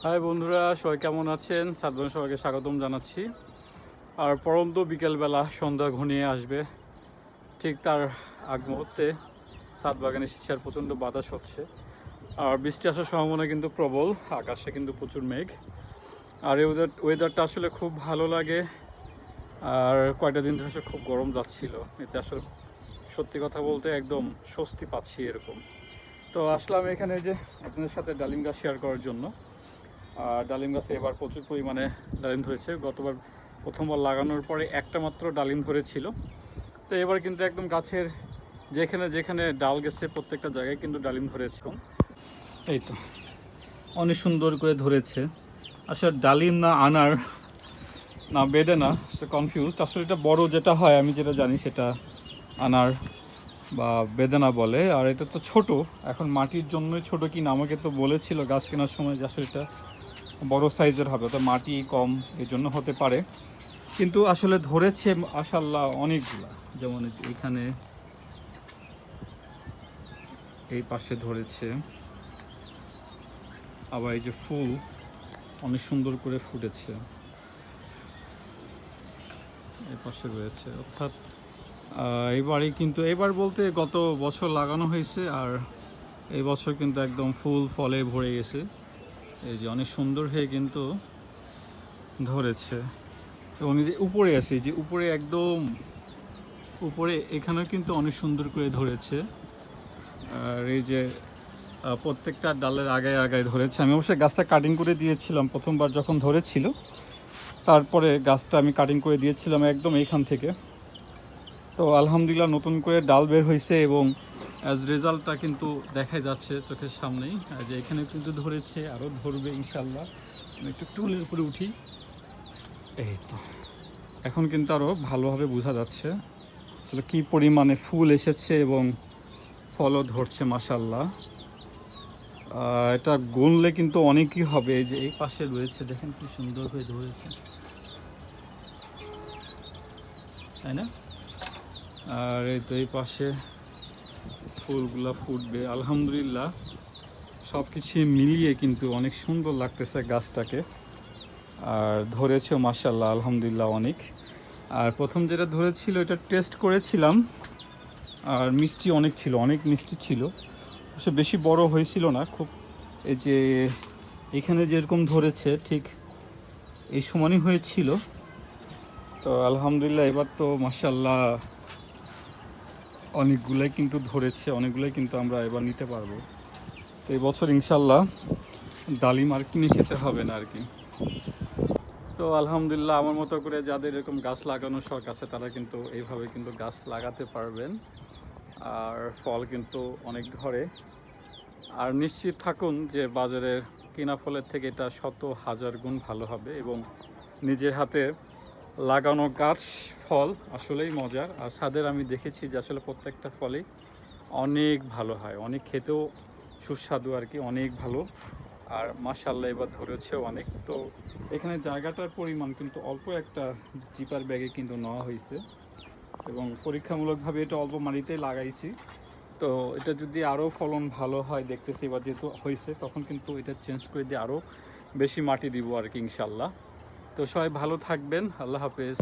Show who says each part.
Speaker 1: High বন্ধুরা, সবাই কেমন আছেন? সাতবাগান সবাইকে স্বাগতম জানাচ্ছি। আর পরন্ত বিকেলবেলা সন্ধ্যা ঘনিয়ে আসবে, ঠিক তার আগ মুহূর্তে সাতবাগানে এসেছি। আর প্রচণ্ড বাতাস হচ্ছে, আর বৃষ্টি আসার সম্ভাবনা কিন্তু প্রবল। আকাশে কিন্তু প্রচুর মেঘ। আর এই ওয়েদারটা আসলে খুব ভালো লাগে। আর কয়টা দিন ধরে আসলে খুব গরম যাচ্ছিল, এতে আসলে সত্যি কথা বলতে একদম স্বস্তি পাচ্ছি এরকম। তো আসলাম এখানে যে আপনাদের সাথে ডালিম গাছ শেয়ার করার জন্য। আর ডালিম গাছে এবার প্রচুর পরিমাণে ডালিম ধরেছে। গতবার প্রথমবার লাগানোর পরে একটা মাত্র ডালিম ধরেছিল। তো এবার কিন্তু একদম গাছের যেখানে যেখানে ডাল গেছে প্রত্যেকটা জায়গায় কিন্তু ডালিম ধরেছে। এই তো অনেক সুন্দর করে ধরেছে। আসলে ডালিম না আনার না বেডে না, সে কনফিউজড। আসলে এটা বড় যেটা হয় আমি যেটা জানি সেটা আনার বা বেদানা বলে। আর এটা তো ছোট, এখন মাটির জন্যই ছোট কিনা আমাকে তো বলেছিল গাছ কেনার সময় যে আসলে এটা বড় সাইজের হবে, তো মাটি কম এই জন্য হতে পারে। কিন্তু আসলে ধরেছে মাশাআল্লাহ অনেকগুলা। যেমন এইখানে এই পাশে ধরেছে, আবার এই যে ফুল অনেক সুন্দর করে ফুটেছে এই পাশে রয়েছে। অর্থাৎ এবারই কিন্তু, এবার বলতে গত বছর লাগানো হয়েছে, আর এই বছর কিন্তু একদম ফুল ফলে ভরে গেছে। এই যে অনেক সুন্দর হয়ে কিন্তু ধরেছে। এবং এই যে উপরে আছে, যে উপরে একদম উপরে এখানেও কিন্তু অনেক সুন্দর করে ধরেছে। আর এই যে প্রত্যেকটা ডালের আগায় আগায় ধরেছে। আমি অবশ্যই গাছটা কাটিং করে দিয়েছিলাম প্রথমবার যখন ধরেছিল, তারপরে গাছটা আমি কাটিং করে দিয়েছিলাম একদম এইখান থেকে। তো আলহামদুলিল্লাহ নতুন করে ডাল বের হয়েছে এবং অ্যাজ রেজাল্টটা কিন্তু দেখাই যাচ্ছে চোখের সামনেই। আর যে এখানে কিন্তু ধরেছে, আরও ধরবে ইনশাল্লাহ। আমি একটু টুলের উপরে উঠি। এই তো এখন কিন্তু আরও ভালোভাবে বোঝা যাচ্ছে আসলে কী পরিমাণে ফুল এসেছে এবং ফলও ধরছে মাশাল্লাহ। এটা গুনলে কিন্তু অনেকই হবে। এই যে এই পাশে রয়েছে, দেখেন কি সুন্দর হয়ে ধরেছে, তাই না? আর এই তো এই পাশে ফুলগুলা ফুটবে আলহামদুলিল্লাহ। সব কিছু মিলিয়ে কিন্তু অনেক সুন্দর লাগতেছে গাছটাকে। আর ধরেছেও মাশাল্লাহ আলহামদুলিল্লাহ অনেক। আর প্রথম যেটা ধরেছিল এটা টেস্ট করেছিলাম, আর মিষ্টি অনেক ছিল, অনেক মিষ্টি ছিল। সে বেশি বড় হয়েছিল না খুব। এই যে এখানে যেরকম ধরেছে ঠিক এই সমানই হয়েছিল। তো আলহামদুলিল্লাহ এবার তো মাশাল্লাহ অনেকগুলাই কিন্তু ধরেছে, অনেকগুলাই কিন্তু আমরা এবার নিতে পারবো। তো এই বছর ইনশাল্লাহ ডালিম আর কিনে খেতে হবে না আর কি। তো আলহামদুলিল্লাহ আমার মতো করে যাদের এরকম গাছ লাগানোর শখ আছে তারা কিন্তু এইভাবে কিন্তু গাছ লাগাতে পারবেন। আর ফল কিন্তু অনেক ধরে। আর নিশ্চিত থাকুন যে বাজারের কিনা ফলের থেকে এটা শত হাজার গুণ ভালো হবে। এবং নিজের হাতে লাগানো গাছ ফল আসলেই মজার। আর ছাদের আমি দেখেছি যে আসলে প্রত্যেকটা ফলই অনেক ভালো হয়, অনেক খেতেও সুস্বাদু আর কি, অনেক ভালো। আর মাশাআল্লাহ এবার ধরেছেও অনেক। তো এখানে জায়গাটার পরিমাণ কিন্তু অল্প একটা জিপার ব্যাগে কিন্তু নেওয়া হয়েছে এবং পরীক্ষামূলকভাবে এটা অল্প মাটিতেই লাগাইছি। তো এটা যদি আরও ফলন ভালো হয় দেখতেছি, এবার যেহেতু হয়েছে তখন কিন্তু এটা চেঞ্জ করে দিয়ে আরও বেশি মাটি দিব আর কি ইনশাল্লাহ। তো সবাই ভালো থাকবেন, আল্লাহ হাফেজ।